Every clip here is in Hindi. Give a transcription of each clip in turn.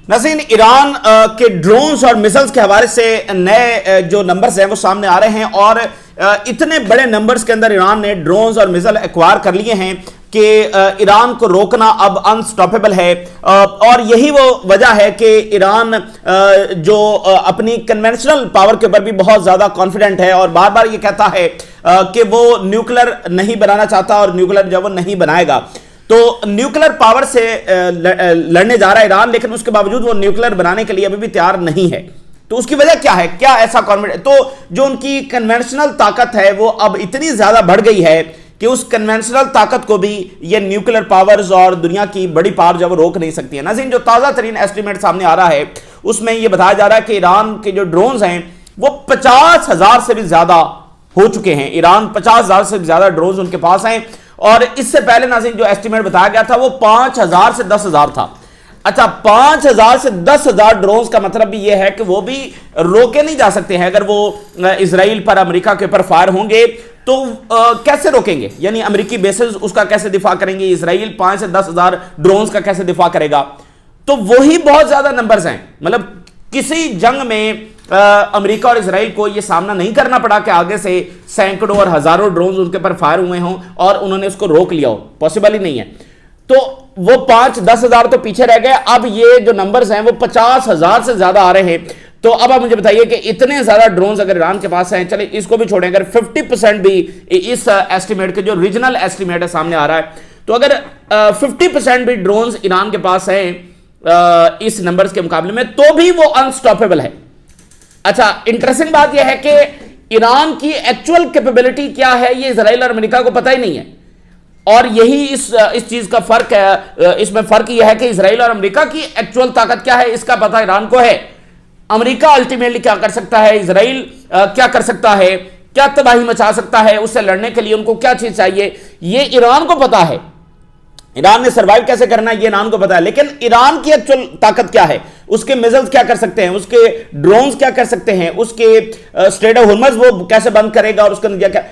नाज़रीन, ईरान के ड्रोन्स और मिसाइल्स के हवाले से नए जो नंबर्स हैं वो सामने आ रहे हैं और इतने बड़े नंबर्स के अंदर ईरान ने ड्रोन्स और मिसाइल एक्वायर कर लिए हैं कि ईरान को रोकना अब अनस्टॉपेबल है। और यही वो वजह है कि ईरान जो अपनी कन्वेंशनल पावर के ऊपर भी बहुत ज़्यादा कॉन्फिडेंट है और बार बार ये कहता है कि वो न्यूक्लियर नहीं बनाना चाहता और न्यूक्लियर जब वो नहीं बनाएगा तो न्यूक्लियर पावर से लड़ने जा रहा है ईरान, लेकिन उसके बावजूद वो न्यूक्लियर बनाने के लिए अभी भी तैयार नहीं है। तो उसकी वजह क्या है, क्या ऐसा कॉन्फिडेंस? तो जो उनकी कन्वेंशनल ताकत है वो अब इतनी ज्यादा बढ़ गई है कि उस कन्वेंशनल ताकत को भी ये न्यूक्लियर पावर्स और दुनिया की बड़ी पावर जो वो रोक नहीं सकती है। नाज़रीन, जो ताज़ा तरीन एस्टीमेट सामने आ रहा है उसमें यह बताया जा रहा है कि ईरान के जो ड्रोन्स हैं वो 50,000 से भी ज्यादा हो चुके हैं। ईरान 50,000 से ज्यादा ड्रोन्स उनके पास हैं और इससे पहले नाज़रीन जो एस्टीमेट बताया गया था वो 5,000 से 10,000 था। अच्छा, 5,000 से 10,000 ड्रोन्स का मतलब भी यह है कि वो भी रोके नहीं जा सकते हैं। अगर वो इजराइल पर, अमेरिका के ऊपर फायर होंगे तो कैसे रोकेंगे? यानी अमेरिकी बेसेस उसका कैसे दिफा करेंगे? इजराइल 5 से 10,000 ड्रोन्स का कैसे दिफा करेगा? तो वही बहुत ज्यादा नंबर्स हैं। मतलब किसी जंग में अमेरिका और इजराइल को यह सामना नहीं करना पड़ा कि आगे से सैकड़ों और हजारों ड्रोन्स उनके पर फायर हुए हों और उन्होंने उसको रोक लिया हो, पॉसिबल ही नहीं है। तो वो 5-10,000 तो पीछे रह गए। अब ये जो नंबर्स हैं वो 50,000 से ज्यादा आ रहे हैं। तो अब आप मुझे बताइए कि इतने ज्यादा ड्रोन्स अगर ईरान के पास हैं, चलिए इसको भी छोड़ें, अगर 50% भी इस एस्टीमेट के जो रीजनल एस्टीमेट है सामने आ रहा है, तो अगर 50% भी ड्रोन्स ईरान के पास हैं इस नंबर्स के मुकाबले में, तो भी वो अनस्टॉपेबल है। अच्छा, इंटरेस्टिंग बात यह है कि ईरान की एक्चुअल कैपेबिलिटी क्या है ये इजराइल और अमेरिका को पता ही नहीं है। और यही इस चीज का फर्क है। इसमें फर्क यह है कि इजराइल और अमेरिका की एक्चुअल ताकत क्या है इसका पता ईरान को है। अमेरिका अल्टीमेटली क्या कर सकता है, इजराइल क्या कर सकता है, क्या तबाही मचा सकता है, उससे लड़ने के लिए उनको क्या चीज चाहिए, ये ईरान को पता है। ईरान ने सर्वाइव कैसे करना है ये ईरान को पता है। लेकिन ईरान की एक्चुअल ताकत क्या है, उसके मिसाइल्स क्या कर सकते हैं, उसके ड्रोन्स क्या कर सकते हैं, उसके स्ट्रेट ऑफ हॉर्मुज़ वो कैसे बंद करेगा और उसका नतीजा क्या,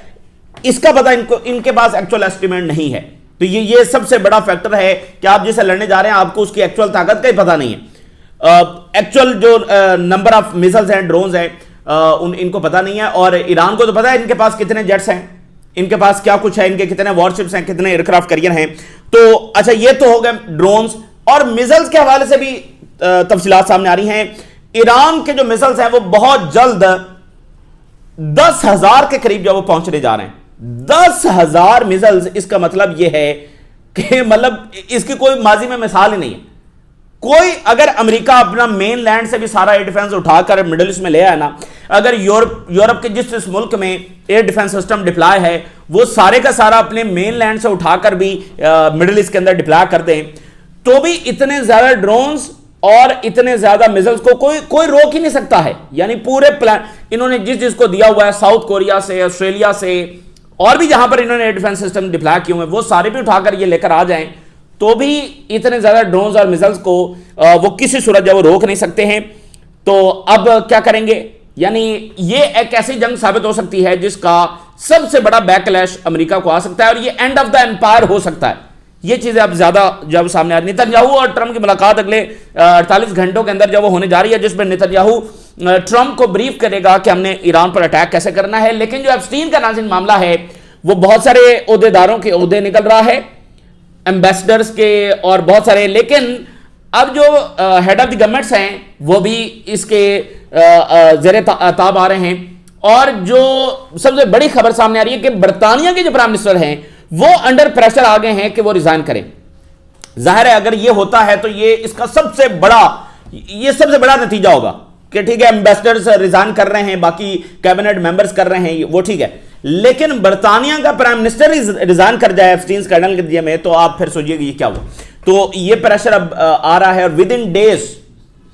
इसका पता इनके पास एक्चुअल एस्टीमेट नहीं है। तो ये सबसे बड़ा फैक्टर है कि आप जिसे लड़ने जा रहे हैं आपको उसकी एक्चुअल ताकत का ही पता नहीं है। एक्चुअल जो नंबर ऑफ मिसाइल्स हैं, ड्रोन्स हैं, इनको पता नहीं है। और ईरान को तो पता है इनके पास कितने जेट्स हैं, इनके पास क्या कुछ है, इनके कितने वॉरशिप्स हैं, कितने एयरक्राफ्ट कैरियर हैं। तो अच्छा, ये तो हो गए ड्रोन्स और मिसाइल्स के हवाले से भी तफसीलात सामने आ रही हैं। ईरान के जो मिसाइल्स हैं वो बहुत जल्द 10,000 के करीब जब वो पहुंचने जा रहे हैं। 10,000 मिसाइल्स, इसका मतलब यह है कि मतलब इसकी कोई माजी में मिसाल ही नहीं है। कोई अगर अमेरिका अपना मेन लैंड से भी सारा एयर डिफेंस उठाकर मिडिल ईस्ट में ले आया ना, अगर यूरोप के जिस मुल्क में एयर डिफेंस सिस्टम डिप्लॉय है वो सारे का सारा अपने मेन लैंड से उठाकर भी मिडिल ईस्ट के अंदर डिप्लॉय कर दें, तो भी इतने ज्यादा ड्रोन्स और इतने ज्यादा मिसाइल्स को कोई रोक ही नहीं सकता है। यानी पूरे प्लान इन्होंने जिस को दिया हुआ है, साउथ कोरिया से, ऑस्ट्रेलिया से और भी जहां पर इन्होंने एयर डिफेंस सिस्टम डिप्लॉय किए हुए हैं, वो सारे भी उठाकर ये लेकर आ जाएं, तो भी इतने ज्यादा ड्रोन्स और मिसाइल्स को वो किसी सूरत जब वो रोक नहीं सकते हैं। तो अब क्या करेंगे? यानी ये एक ऐसी जंग साबित हो सकती है जिसका सबसे बड़ा बैकलैश अमेरिका को आ सकता है और ये एंड ऑफ द एम्पायर हो सकता है। ये चीजें अब ज्यादा जब सामने आ रही, नेतन्याहू और ट्रंप की मुलाकात अगले 48 घंटों के अंदर जब वो होने जा रही है, जिसमें नेतन्याहू ट्रंप को ब्रीफ करेगा कि हमने ईरान पर अटैक कैसे करना है। लेकिन जो एप्स्टीन का नाज़रीन मामला है वो बहुत सारे ओहदेदारों के ओहदे निकल रहा है, एम्बेसडर्स के और बहुत सारे। लेकिन अब जो हेड ऑफ द गवर्नमेंट्स हैं वो भी इसके ज़ेरे ताब आ रहे हैं। और जो सबसे बड़ी खबर सामने आ रही है कि बरतानिया के जो प्राइम मिनिस्टर हैं वो अंडर प्रेशर आ गए हैं कि वो रिजाइन करें। जाहिर है अगर ये होता है तो ये इसका सबसे बड़ा नतीजा होगा कि ठीक है, एम्बेसडर्स रिजाइन कर रहे हैं, बाकी कैबिनेट मेंबर्स कर रहे हैं, वो ठीक है। लेकिन बरतानिया का प्राइम मिनिस्टर रिजाइन कर जाए एप्स्टीन स्कैंडल के नतीजे में, तो आप फिर सोचिएगा ये क्या हुआ। तो ये प्रेशर अब आ रहा है और विद इन डेज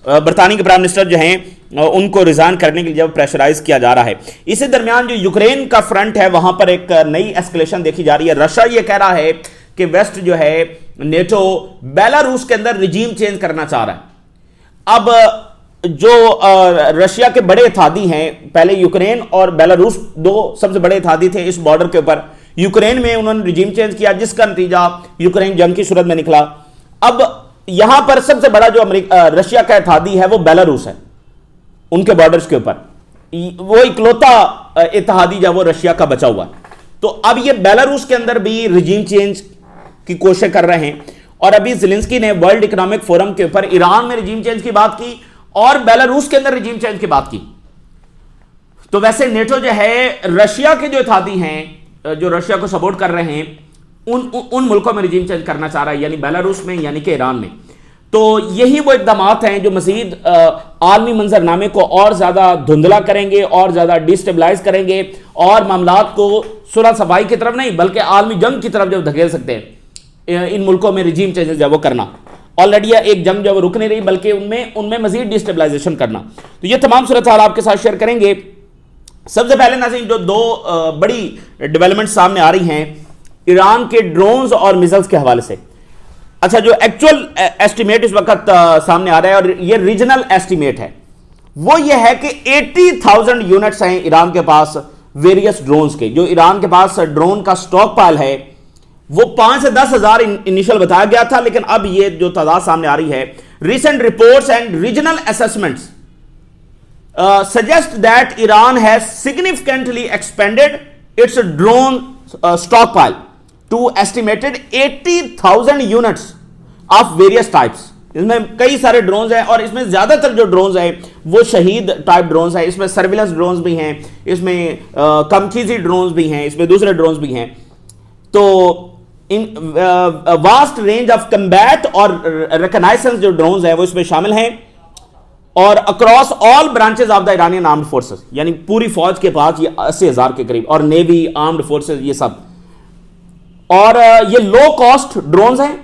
बरतानिया के प्राइम मिनिस्टर जो हैं उनको रिजाइन करने के लिए जब प्रेशराइज किया जा रहा है। इसी दरमियान जो यूक्रेन का फ्रंट है वहां पर एक नई एस्केलेशन देखी जा रही है। रशिया ये कह रहा है कि वेस्ट जो है, नेटो बेलारूस के अंदर रिजीम चेंज करना चाह रहा है। अब जो रशिया के बड़े इत्तेहादी हैं, पहले यूक्रेन और बेलारूस दो सबसे बड़े इत्तेहादी थे इस बॉर्डर के ऊपर। यूक्रेन में उन्होंने रिजीम चेंज किया जिसका नतीजा यूक्रेन जंग की सूरत में निकला। अब यहां पर सबसे बड़ा जो रशिया का इत्तेहादी है वो बेलारूस है, उनके बॉर्डर्स के ऊपर वो इकलौता इत्तेहादी जो वो रशिया का बचा हुआ है। तो अब ये बेलारूस के अंदर भी रिजीम चेंज की कोशिश कर रहे हैं, और अभी ज़ेलेंस्की ने वर्ल्ड इकोनॉमिक फोरम के ऊपर ईरान में रिजीम चेंज की बात की और बेलारूस के अंदर रिजीम चेंज की बात की। तो वैसे नेटो जो है रशिया के जो इत्तेहादी हैं, जो रशिया को सपोर्ट कर रहे हैं, उन मुल्कों में रिजीम चेंज करना चाह रहा है, यानी बेलारूस में, यानी कि ईरान में। तो यही वो इकदाम हैं जो मजीद आलमी मंजरनामे को और ज्यादा धुंधला करेंगे और ज्यादा डिस्टेबलाइज करेंगे और मामलात को सुलह सफाई की तरफ नहीं बल्कि आलमी जंग की तरफ जब धकेल सकते हैं इन मुल्कों में रिजीम चेंजेस जब वो करना। ऑलरेडी एक जंग जब रुक नहीं रही बल्कि उनमें मजीद डिस्टेबलाइजेशन करना। तो ये तमाम सूरत हाल आपके साथ शेयर करेंगे। सबसे पहले नाज़रीन जो दो बड़ी डेवलपमेंट सामने आ रही हैं ईरान के ड्रोन्स और मिसाइल्स के हवाले से। अच्छा, जो एक्चुअल एस्टिमेट इस वक्त सामने आ रहा है और ये रीजनल एस्टिमेट है वो ये है कि 80,000 यूनिट्स हैं ईरान के पास वेरियस ड्रोन्स के। जो ईरान के पास ड्रोन का स्टॉक पाइल है वो 5 से 10,000 इनिशियल बताया गया था, लेकिन अब ये जो तादाद सामने आ रही है, recent reports and regional assessments suggest that Iran has significantly expanded its drone stockpile to estimated 80,000 units of various types। इसमें कई सारे ड्रोन्स हैं और इसमें ज्यादातर जो ड्रोन्स हैं वो शहीद टाइप ड्रोन्स हैं, इसमें सर्विलेंस ड्रोन्स भी हैं, इसमें कमखीजी ड्रोन्स भी हैं, इसमें दूसरे ड्रोन्स भी हैं। तो इन वास्ट रेंज ऑफ कम्बैट और रिकॉग्नाइजेंस जो ड्रोन्स हैं वो इसमें शामिल हैं और across all branches of the Iranian armed forces, यानी पूरी फौज के पास ये 80,000 के करीब, और नेवी, आर्म्ड फोर्सेस, ये सब। और ये लो कॉस्ट ड्रोन्स हैं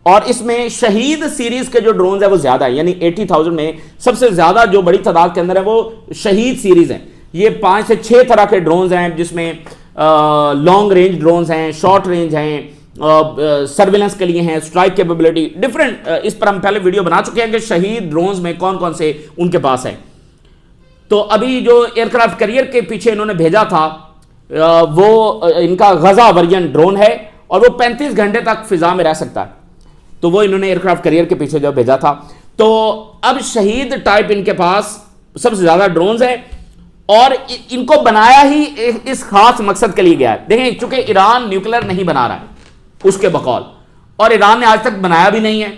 और इसमें शहीद सीरीज के जो ड्रोन्स हैं वो ज्यादा है, यानी 80,000 में सबसे ज्यादा जो बड़ी तादाद के अंदर है वो शहीद सीरीज हैं। ये 5 से 6 तरह के ड्रोन्स हैं जिसमें लॉन्ग रेंज ड्रोन्स हैं, शॉर्ट रेंज हैं, सर्विलेंस के लिए हैं, स्ट्राइक कैपेबिलिटी डिफरेंट। इस पर हम पहले वीडियो बना चुके हैं कि शहीद ड्रोन्स में कौन कौन से उनके पास है। तो अभी जो एयरक्राफ्ट कैरियर के पीछे इन्होंने भेजा था वो इनका गजा वेरिएंट ड्रोन है और वो 35 घंटे तक फिजा में रह सकता है। तो वो इन्होंने एयरक्राफ्ट कैरियर के पीछे जो भेजा था। तो अब शहीद टाइप इनके पास सबसे ज्यादा ड्रोन्स है और इनको बनाया ही इस खास मकसद के लिए गया है। देखें, चूंकि ईरान न्यूक्लियर नहीं बना रहा है उसके बकौल, और ईरान ने आज तक बनाया भी नहीं है,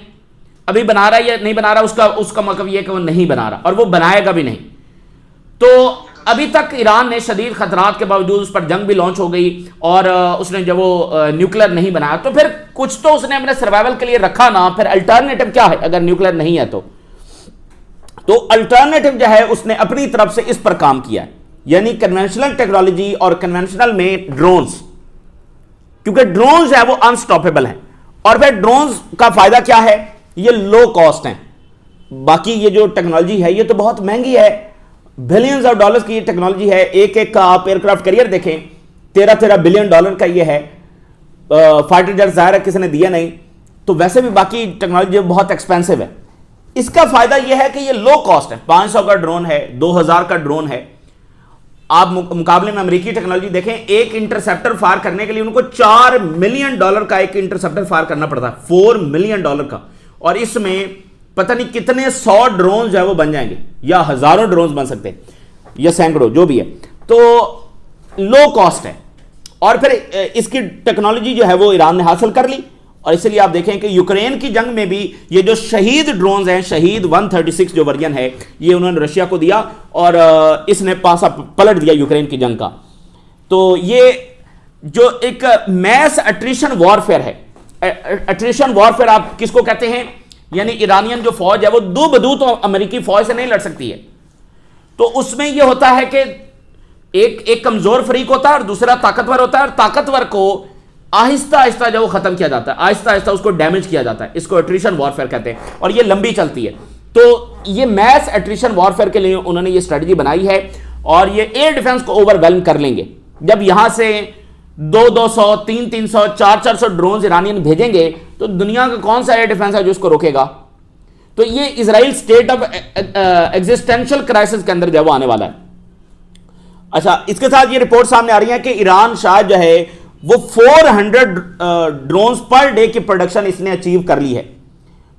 अभी बना रहा है या नहीं बना रहा उसका मतलब यह कि वो नहीं बना रहा और वो बनाएगा भी नहीं। तो अभी तक ईरान ने शदीद खतरात के बावजूद उस पर जंग भी लॉन्च हो गई और उसने जब वो न्यूक्लियर नहीं बनाया तो फिर कुछ तो उसने अपने सर्वाइवल के लिए रखा ना, फिर अल्टरनेटिव क्या है अगर न्यूक्लियर नहीं है तो अल्टरनेटिव जो है उसने अपनी तरफ से इस पर काम किया है, यानी कन्वेंशनल टेक्नोलॉजी और कन्वेंशनल में ड्रोन्स, क्योंकि ड्रोन्स है वो अनस्टॉपेबल हैं। और फिर ड्रोन्स का फायदा क्या है, ये लो कॉस्ट हैं। बाकी ये जो टेक्नोलॉजी है ये तो बहुत महंगी है, बिलियंस ऑफ डॉलर्स की टेक्नोलॉजी है। एक का आप एयरक्राफ्ट कैरियर देखें, 13 बिलियन डॉलर का ये है। फाइटर जेट जाहिर है किसी ने दिया नहीं, तो वैसे भी बाकी टेक्नोलॉजी बहुत एक्सपेंसिव है। इसका फायदा यह है कि ये लो कॉस्ट है, 500 का ड्रोन है, 2000 का ड्रोन है। आप मुकाबले में अमेरिकी टेक्नोलॉजी देखें, एक इंटरसेप्टर फायर करने के लिए उनको $4 मिलियन का एक इंटरसेप्टर फायर करना पड़ता है, $4 मिलियन का। और इसमें पता नहीं कितने 100 ड्रोन जो है वो बन जाएंगे, या हजारों ड्रोन बन सकते हैं, या सैकड़ों, जो भी है। तो लो कॉस्ट है और फिर इसकी टेक्नोलॉजी जो है वो ईरान ने हासिल कर ली। और इसलिए आप देखें कि यूक्रेन की जंग में भी ये जो शहीद ड्रोन्स हैं, शहीद 136 जो वर्जन है, ये उन्होंने रशिया को दिया और इसने पासा पलट दिया यूक्रेन की जंग का। तो ये जो एक मैस अट्रिशन वॉरफेयर है, अट्रिशन वॉरफेयर आप किसको कहते हैं, यानी ईरानियन जो फौज है वो दो बदू तो अमेरिकी फौज से नहीं लड़ सकती है। तो उसमें यह होता है कि एक कमजोर फरीक होता है और दूसरा ताकतवर होता है, और ताकतवर को आहिस्ता आहिस्ता जब वो खत्म किया जाता है, आहिस्ता आहिस्ता उसको डैमेज किया जाता है। इसको एट्रिशन वॉरफेयर कहते हैं और ये लंबी चलती है। तो ये मैस एट्रिशन वॉरफेयर के लिए उन्होंने ये स्ट्रेटजी बनाई है और ये एयर डिफेंस को ओवरवेलम कर लेंगे। जब यहां से 200, 300, 400 ड्रोन ईरानियन भेजेंगे तो दुनिया का कौन सा एयर डिफेंस है जो इसको रोकेगा। तो ये Israel state of existential crisis के अंदर जब आने वाला है। अच्छा, इसके साथ ये रिपोर्ट सामने आ रही है कि ईरान शायद जो है वो 400 ड्रोन्स पर डे की प्रोडक्शन इसने अचीव कर ली है।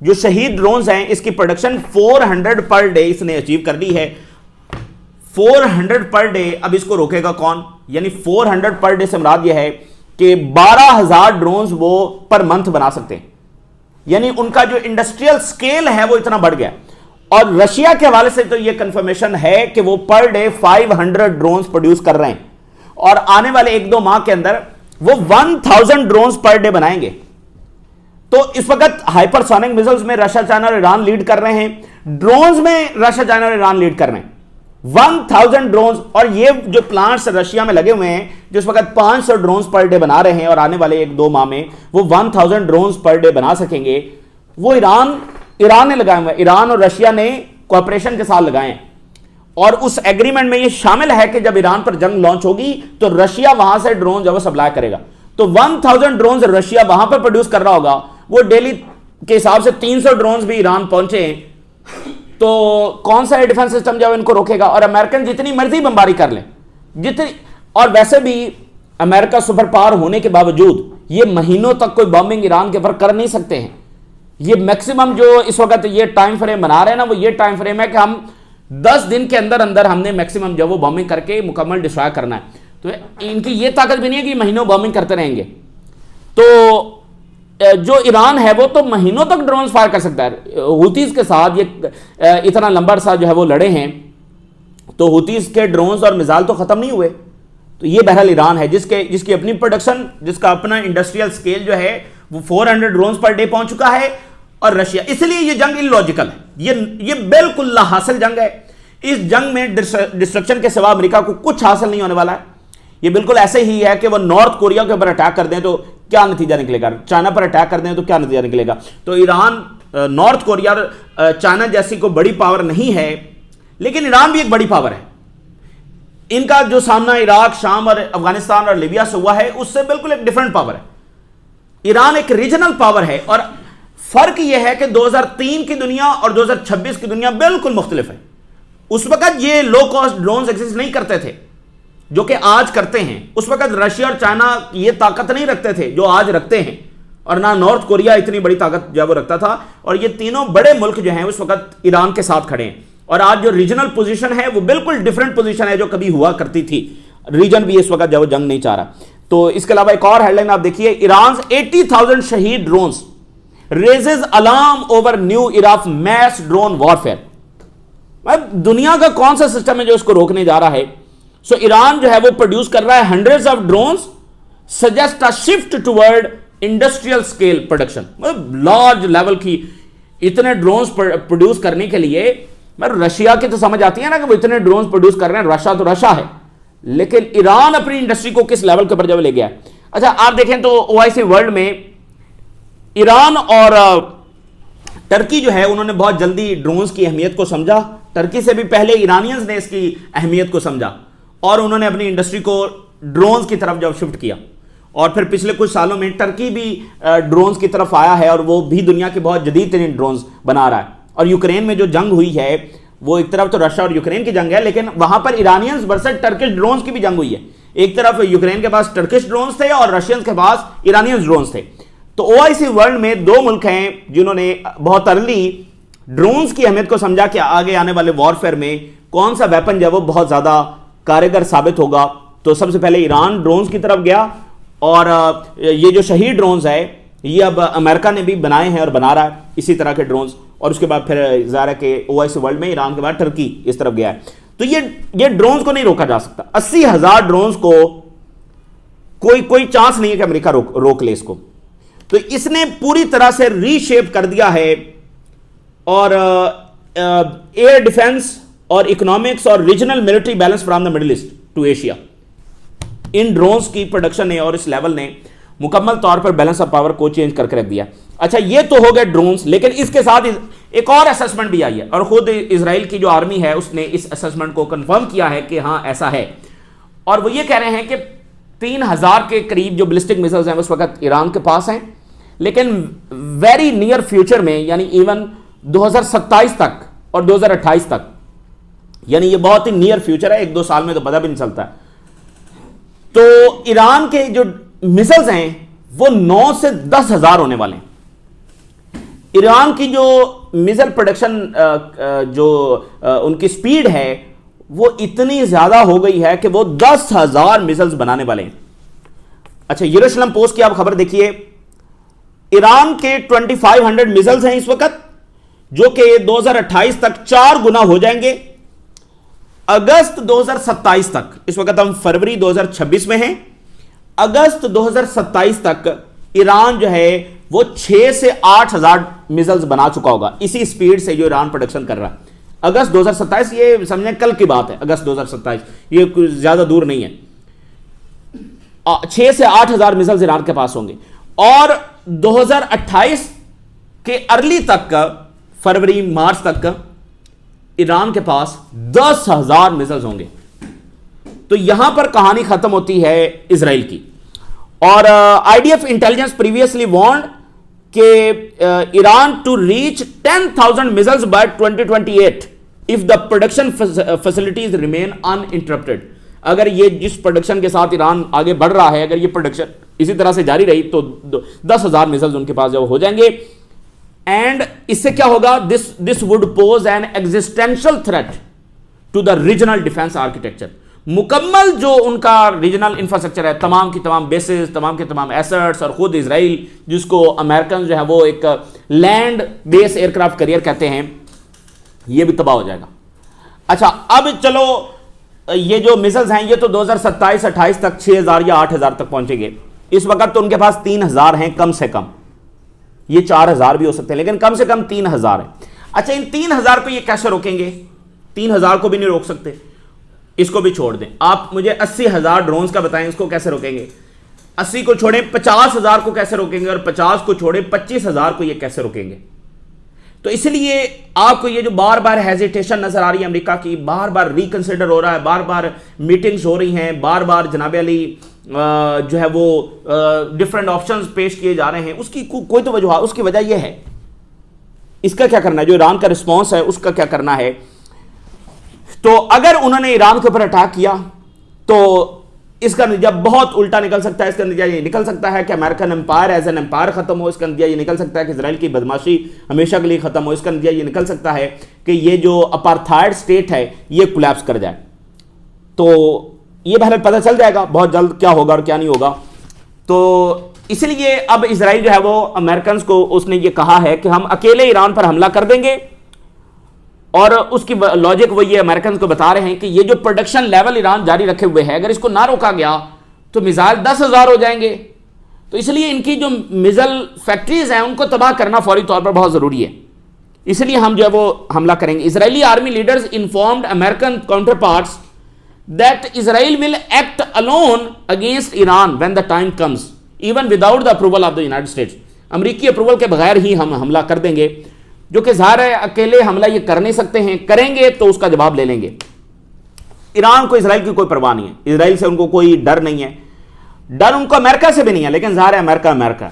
जो शहीद ड्रोन्स हैं इसकी प्रोडक्शन 400 पर डे इसने अचीव कर ली है। 400 पर डे। अब इसको रोकेगा कौन? यानी 400 पर डे से मुराद यह है कि 12,000 ड्रोन्स वो पर मंथ बना सकते हैं, यानी उनका जो इंडस्ट्रियल स्केल है वो इतना बढ़ गया। और रशिया के हवाले से तो ये कंफर्मेशन है कि वो पर डे 500 ड्रोन्स प्रोड्यूस कर रहे हैं और आने वाले 1-2 माह के अंदर वो 1000 ड्रोन्स पर डे बनाएंगे। तो इस वक्त हाइपरसोनिक मिसाइल्स में रशिया, चाइना और ईरान लीड कर रहे हैं, ड्रोन्स में रशिया, चाइना और ईरान लीड कर रहे हैं। 1000 ड्रोन्स, और ये जो प्लांट्स रशिया में लगे हुए हैं जिस वक्त 500 ड्रोन्स पर डे बना रहे हैं और आने वाले 1-2 माह में वो 1000 ड्रोन्स पर डे बना सकेंगे, वो ईरान ने लगाए हुए, ईरान और रशिया ने कोऑपरेशन के साथ लगाए हैं। और उस एग्रीमेंट में ये शामिल है कि जब ईरान पर जंग लॉन्च होगी तो रशिया वहां से ड्रोन जो है सप्लाई करेगा। तो 1000 ड्रोन रशिया वहां पर प्रोड्यूस कर रहा होगा, वो डेली के हिसाब से 300 ड्रोन भी ईरान पहुंचे, तो कौन सा डिफेंस सिस्टम जो इनको रोकेगा? और अमेरिकन जितनी मर्जी बमबारी कर लें, जितनी, और वैसे भी अमेरिका सुपर पावर होने के बावजूद ये महीनों तक कोई बॉम्बिंग ईरान के ऊपर कर नहीं सकते हैं। ये मैक्सिमम जो इस वक्त ये टाइम फ्रेम बना रहे हैं ना, वो ये टाइम फ्रेम है कि हम 10 दिन के अंदर अंदर हमने मैक्सिमम जो वो बॉम्बिंग करके मुकम्मल डिस्ट्रॉय करना है। तो इनकी ये ताकत भी नहीं है कि महीनों बॉम्बिंग करते रहेंगे। तो जो ईरान है वो तो महीनों तक ड्रोन फायर कर सकता है। हुतीज के साथ ये इतना लंबा सा जो है वो लड़े हैं, तो हुतीज के ड्रोन्स और मिसाइल तो खत्म नहीं हुए। तो ये बहरहाल ईरान है जिसकी अपनी प्रोडक्शन, जिसका अपना इंडस्ट्रियल स्केल जो है वो 400 ड्रोन्स पर डे पहुंच चुका है। और रशिया, इसलिए ये जंग इलॉजिकल है, ये बिल्कुल ला हासिल जंग है। इस जंग में डिस्ट्रक्शन के सिवा अमेरिका को कुछ हासिल नहीं होने वाला है। ये बिल्कुल ऐसे ही है कि वो नॉर्थ कोरिया के ऊपर अटैक कर दें तो क्या नतीजा निकलेगा, चाइना पर अटैक कर दें तो क्या नतीजा निकलेगा। तो ईरान, नॉर्थ कोरिया, चाइना जैसी कोई बड़ी पावर नहीं है, लेकिन ईरान भी एक बड़ी पावर है। इनका जो सामना इराक, शाम और अफगानिस्तान और लीबिया से हुआ है उससे बिल्कुल एक डिफरेंट पावर है। ईरान एक रीजनल पावर है और फर्क यह है कि 2003 की दुनिया और 2026 की दुनिया बिल्कुल मुख्तलिफ है। उस वक्त ये लो कॉस्ट ड्रोन्स एग्जिस्ट नहीं करते थे जो कि आज करते हैं। उस वक्त रशिया और चाइना ये ताकत नहीं रखते थे जो आज रखते हैं, और ना नॉर्थ कोरिया इतनी बड़ी ताकत जो वो रखता था। और ये तीनों बड़े मुल्क जो हैं उस वक्त ईरान के साथ खड़े हैं। और आज जो रीजनल पोजीशन है वो बिल्कुल डिफरेंट पोजीशन है जो कभी हुआ करती थी। रीजन भी इस वक्त जो जंग नहीं चाह रहा। तो इसके अलावा एक और हेडलाइन आप देखिए, ईरान 80,000 शहीद drones raises alarm over new era of mass drone warfare. दुनिया का कौन सा सिस्टम है जो इसको रोकने जा रहा है? सो ईरान जो है वो प्रोड्यूस कर रहा है hundreds of drones, suggest a shift toward industrial scale production. मतलब लार्ज लेवल की इतने ड्रोन्स प्रोड्यूस करने के लिए, मतलब रशिया की तो समझ आती है ना कि वो इतने ड्रोन्स प्रोड्यूस कर रहे हैं, रशिया तो रशिया है, लेकिन ईरान अपनी इंडस्ट्री को किस लेवल के ऊपर जब ले गया। अच्छा आप देखें तो ओआईसी वर्ल्ड में ईरान और टर्की जो है उन्होंने बहुत जल्दी ड्रोन्स की अहमियत को समझा। टर्की से भी पहले ईरानियंस ने इसकी अहमियत को समझा और उन्होंने अपनी इंडस्ट्री को ड्रोन्स की तरफ जब शिफ्ट किया। और फिर पिछले कुछ सालों में टर्की भी ड्रोन्स की तरफ आया है और वो भी दुनिया के बहुत जदीद तरीन ड्रोन्स बना रहा है। और यूक्रेन में जो जंग हुई है वो एक तरफ तो रशिया और यूक्रेन की जंग है, लेकिन वहां पर ईरानियंस वर्सेस टर्किश ड्रोन्स की भी जंग हुई है। एक तरफ यूक्रेन के पास टर्किश ड्रोन्स थे और रशियंस के पास ईरानियंस ड्रोन्स थे। तो ओआईसी वर्ल्ड में 2 मुल्क हैं जिन्होंने बहुत अर्ली ड्रोन्स की अहमियत को समझा कि आगे आने वाले वॉरफेयर में कौन सा वेपन जो है वो बहुत ज्यादा कारगर साबित होगा। तो सबसे पहले ईरान ड्रोन्स की तरफ गया और ये जो शहीद ड्रोन्स है ये अब अमेरिका ने भी बनाए हैं और बना रहा है इसी तरह के ड्रोन्स। और उसके बाद फिर ज़ाहिर है कि ओआईसी वर्ल्ड में ईरान के बाद टर्की इस तरफ गया है। तो ये ड्रोन्स को नहीं रोका जा सकता। 80,000 ड्रोन्स को कोई चांस नहीं है कि अमेरिका रोक ले इसको। तो इसने पूरी तरह से रीशेप कर दिया है और एयर डिफेंस और इकोनॉमिक्स और regional military balance from the Middle East to Asia, इन ड्रोन्स की प्रोडक्शन ने और इस लेवल ने मुकम्मल तौर पर बैलेंस ऑफ पावर को चेंज करके रख दिया। अच्छा ये तो हो गए ड्रोन्स, लेकिन इसके साथ एक और असेसमेंट भी आई है और खुद इजराइल की जो आर्मी है उसने इस असेसमेंट को कंफर्म किया है कि हाँ ऐसा है। और वो ये कह रहे हैं कि 3000 के करीब जो बैलिस्टिक मिसाइल्स हैं उस वक्त ईरान के पास हैं, लेकिन वेरी नियर फ्यूचर में यानी इवन 2027 तक और 2028 तक, यानी ये बहुत ही नियर फ्यूचर है, 1-2 साल में तो पता भी नहीं चलता। तो ईरान के जो मिसाइल्स हैं वो 9 से 10,000 होने वाले हैं। ईरान की जो मिसाइल प्रोडक्शन जो उनकी स्पीड है वो इतनी ज्यादा हो गई है कि वो 10,000 मिसाइल्स बनाने वाले हैं। अच्छा, यरूशलेम पोस्ट की आप खबर देखिए, ईरान के 2500 मिसाइल्स हैं इस वक्त, जो कि 2028 तक 4 गुना हो जाएंगे। अगस्त 2027 तक, इस वक्त हम फरवरी 2026 में हैं, अगस्त 2027 तक ईरान जो है वो 6 से 8,000 मिसाइल्स बना चुका होगा, इसी स्पीड से जो ईरान प्रोडक्शन कर रहा है। अगस्त 2027, ये समझें कल की बात है, अगस्त 2027, ये कुछ ज्यादा दूर नहीं है। 6 से 8,000 मिसाइल्स ईरान के पास होंगे और 2028 के अर्ली तक, फरवरी मार्च तक ईरान के पास 10,000 मिसाइल्स होंगे। तो यहां पर कहानी खत्म होती है इजराइल की। और आईडीएफ इंटेलिजेंस प्रीवियसली वार्न्ड कि Iran to reach 10,000 missiles by 2028 if the production facilities remain uninterrupted. अगर ये जिस प्रोडक्शन के साथ ईरान आगे बढ़ रहा है, अगर ये प्रोडक्शन इसी तरह से जारी रही तो 10,000 मिसाइल्स उनके पास जब हो जाएंगे। एंड इससे क्या होगा, this would pose an existential threat to the regional defence architecture. मुकम्मल जो उनका रीजनल इंफ्रास्ट्रक्चर है, तमाम की तमाम बेसिस, तमाम के तमाम एसेट्स, और खुद इजराइल जिसको अमेरिकन जो है वो एक लैंड बेस एयरक्राफ्ट कैरियर कहते हैं, ये भी तबाह हो जाएगा। अच्छा, अब चलो ये जो मिसाइल्स हैं ये तो 2027-28 तक 6,000 या 8,000 तक पहुंचेंगे। इस वक्त तो उनके पास 3,000 हैं कम से कम, ये 4,000 भी हो सकते हैं, लेकिन कम से कम 3,000 है। अच्छा, इन 3,000 को ये कैसे रोकेंगे? 3,000 को भी नहीं रोक सकते, इसको भी छोड़ दें। आप मुझे 80,000 ड्रोन्स का बताएं, इसको कैसे रोकेंगे? 80 को छोड़ें, 50,000 को कैसे रोकेंगे? और 50 को छोड़ें, 25,000 को ये कैसे रोकेंगे? तो इसलिए आपको ये जो बार बार हेजिटेशन नजर आ रही है अमेरिका की, बार बार रिकंसिडर हो रहा है, बार बार मीटिंग्स हो रही हैं, बार बार जनाब अली जो है वो डिफरेंट ऑप्शंस पेश किए जा रहे हैं, उसकी कोई तो वजह, उसकी वजह यह है, इसका क्या करना है, जो ईरान का रिस्पॉन्स है उसका क्या करना है। तो अगर उन्होंने ईरान के ऊपर अटैक किया तो इसका नतीजा बहुत उल्टा निकल सकता है। इसका नतीजा ये निकल सकता है कि American empire as an empire खत्म हो, इसका नतीजा ये निकल सकता है कि इजराइल की बदमाशी हमेशा के लिए खत्म हो, इसका नतीजा ये निकल सकता है कि ये जो अपार्थाइड स्टेट है ये कोलैप्स कर जाए। तो ये पहले पता चल जाएगा बहुत जल्द क्या होगा और क्या नहीं होगा। तो इसलिए अब इजराइल जो है वो अमेरिकन को उसने ये कहा है कि हम अकेले ईरान पर हमला कर देंगे, और उसकी लॉजिक वो ये अमेरिकन को बता रहे हैं कि ये जो प्रोडक्शन लेवल ईरान जारी रखे हुए है, अगर इसको ना रोका गया तो मिसाइल 10,000 हो जाएंगे। तो इसलिए इनकी जो मिसाइल फैक्ट्रीज हैं उनको तबाह करना फौरी तौर पर बहुत जरूरी है, इसलिए हम जो है वो हमला करेंगे। Israeli army leaders informed American counter parts that Israel will act alone against Iran when the time comes even without the approval of the United states. अमेरिकी अप्रूवल के बगैर ही हम हमला कर देंगे, जो कि ज़ाहिर है अकेले हमला ये कर नहीं सकते हैं, करेंगे तो उसका जवाब ले लेंगे। ईरान को इजराइल की कोई परवाह नहीं है, इजराइल से उनको कोई डर नहीं है, डर उनको अमेरिका से भी नहीं है, लेकिन ज़ाहिर है अमेरिका है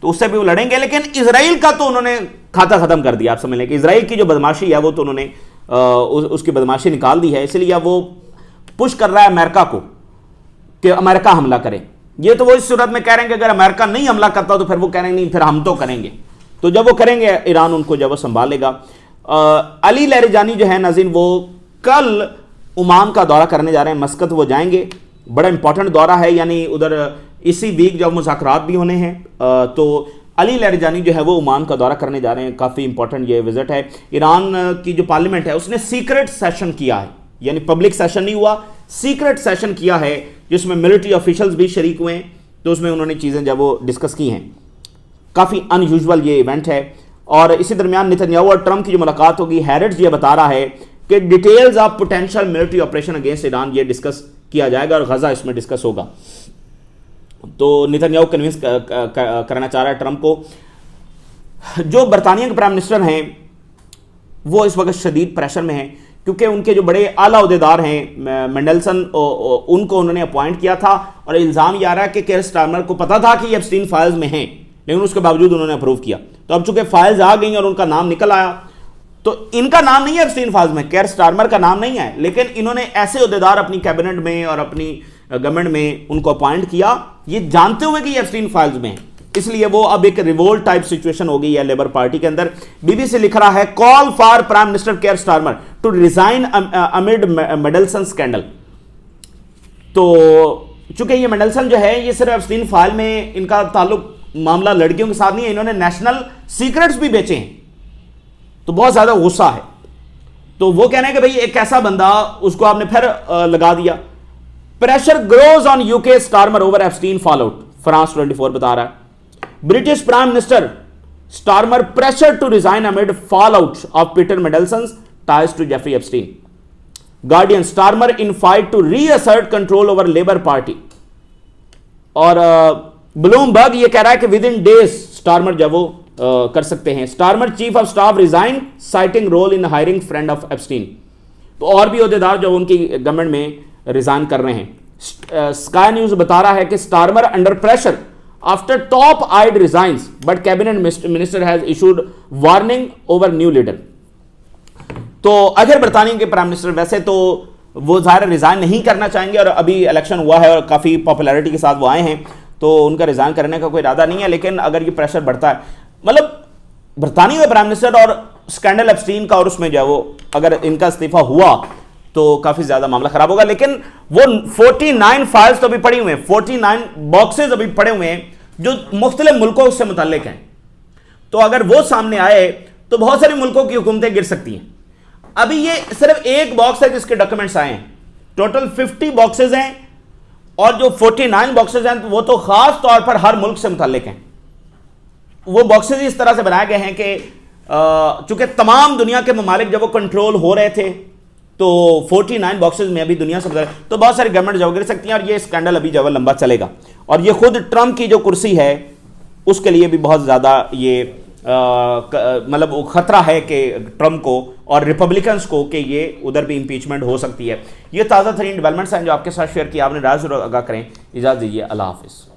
तो उससे भी वो लड़ेंगे। लेकिन इजराइल का तो उन्होंने खाता खत्म कर दिया। आप समझ लें कि इजराइल की जो बदमाशी है वो तो उन्होंने उसकी बदमाशी निकाल दी है, इसलिए वो पुश कर रहा है अमेरिका को कि अमेरिका हमला करे। ये तो वो इस सूरत में कह रहे हैं कि अगर अमेरिका नहीं हमला करता तो फिर वो कह रहे हैं नहीं, फिर हम तो करेंगे। तो जब वो करेंगे ईरान उनको जब वो संभालेगा। अली लहरिजानी जो है नाज़रीन, वो कल ओमान का दौरा करने जा रहे हैं, मस्कत वो जाएंगे, बड़ा इंपॉर्टेंट दौरा है, यानी उधर इसी वीक जब मुज़ाकरात भी होने हैं। तो अली लहरिजानी जो है वो ओमान का दौरा करने जा रहे हैं, काफ़ी इंपॉर्टेंट ये विजिट है। ईरान की जो पार्लियामेंट है उसने सीक्रेट सेशन किया है, यानी पब्लिक सेशन नहीं हुआ, सीक्रेट सेशन किया है जिसमें मिलिट्री ऑफिशियल्स भी शरीक हुए हैं। तो उसमें उन्होंने चीज़ें जब वो डिस्कस की हैं, काफ़ी अनयूजुअल ये इवेंट है। और इसी दरमियान नेतन्याहू और ट्रंप की जो मुलाकात होगी, हैरिट्स ये बता रहा है कि details of potential military operation against Iran ये डिस्कस किया जाएगा और गजा इसमें डिस्कस होगा। तो नेतन्याहू कन्विंस करना चाह रहा है ट्रंप को। जो बरतानिया के प्राइम मिनिस्टर हैं वो इस वक्त शदीद प्रेशर में हैं, क्योंकि उनके जो बड़े आला अहदेदार हैं मेंडलसन, उनको उन्होंने अपॉइंट किया था और इल्ज़ाम ये आ रहा है कि केयर स्टारमर को पता था कि ये एप्स्टीन फाइल्स में हैं, लेकिन उसके बावजूद उन्होंने अप्रूव किया। तो अब चूंकि फाइल्स आ गई और उनका नाम निकल आया, तो इनका नाम नहीं है एप्स्टीन फाइल्स में, केयर स्टारमर का नाम नहीं है, लेकिन इन्होंने ऐसे अहदेदार अपनी कैबिनेट में और अपनी गवर्नमेंट में उनको अपॉइंट किया, ये जानते हुए कि ये एप्स्टीन फाइल्स में है। इसलिए वो अब एक रिवोल्ट टाइप सिचुएशन हो गई है लेबर पार्टी के अंदर। बीबीसी लिख रहा है, call for prime minister Keir Starmer to resign amid Mandelson scandal. तो चूंकि ये मेडलसन जो है, ये सिर्फ एप्स्टीन फाइल में इनका ताल्लुक मामला लड़कियों के साथ नहीं है, इन्होंने नेशनल सीक्रेट्स भी बेचे हैं, तो बहुत ज्यादा गुस्सा है। तो वो कहना है कि भाई एक ऐसा बंदा, उसको आपने फिर लगा दिया। Pressure grows on UK Starmer over Epstein fallout, France 24 बता रहा है। British prime minister Starmer pressure to resign amid fallout of Peter Mandelson ties to Jeffrey Epstein. Guardian, Starmer in fight to reassert control over Labour Party. और ब्लूमबर्ग ये कह रहा है कि विद इन डेज स्टारमर जब वो कर सकते हैं। Starmer chief of staff resign citing role in hiring friend of Epstein. तो और भी ओहदेदार जो उनकी गवर्नमेंट में रिजाइन कर रहे हैं। स्काई न्यूज बता रहा है कि Starmer under pressure after top aide resigns but cabinet minister has issued warning over new leader. तो अगर बरतानिया के प्राइम मिनिस्टर वैसे तो वो ज़ाहिर रिजाइन नहीं करना चाहेंगे, और अभी इलेक्शन हुआ है और काफ़ी पॉपुलैरिटी के साथ वो आए हैं, तो उनका रिजाइन करने का कोई इरादा नहीं है। लेकिन अगर ये प्रेशर बढ़ता है, मतलब बरतानिया के प्राइम मिनिस्टर और स्कैंडल एप्स्टीन का और उसमें जो है वो अगर इनका इस्तीफा हुआ तो काफ़ी ज़्यादा मामला ख़राब होगा। लेकिन वो 49 फाइल्स तो अभी पड़ी हुए हैं, 49 बॉक्सेज अभी पड़े हुए हैं जो मुख्तलिफ मुल्कों से मुताल्लिक हैं। तो अगर वो सामने आए तो बहुत सारे मुल्कों की हुकूमतें गिर सकती हैं। अभी ये सिर्फ एक बॉक्स है जिसके डॉक्यूमेंट्स आए हैं, टोटल 50 बॉक्सेज हैं, और जो 49 बॉक्सेज हैं वो तो खास तौर पर हर मुल्क से मुताल्लिक हैं। वो बॉक्सेज इस तरह से बनाए गए हैं कि चूंकि तमाम दुनिया के ममालिक जब वो कंट्रोल हो रहे थे, तो 49 बॉक्सेज में अभी दुनिया से तो बहुत सारी गवर्नमेंट जब गिर सकती हैं, और ये स्कैंडल अभी जब लंबा चलेगा। और ये खुद ट्रंप की जो कुर्सी है उसके लिए भी बहुत ज़्यादा ये मतलब खतरा है कि ट्रंप को और रिपब्लिकन्स को कि ये उधर भी इंपीचमेंट हो सकती है। ये ताज़ा तरीन डेवलपमेंट्स हैं जो आपके साथ शेयर किया, आपने राज जरूर आगाह करें। इजाज़त दीजिए, अल्लाह हाफिज़।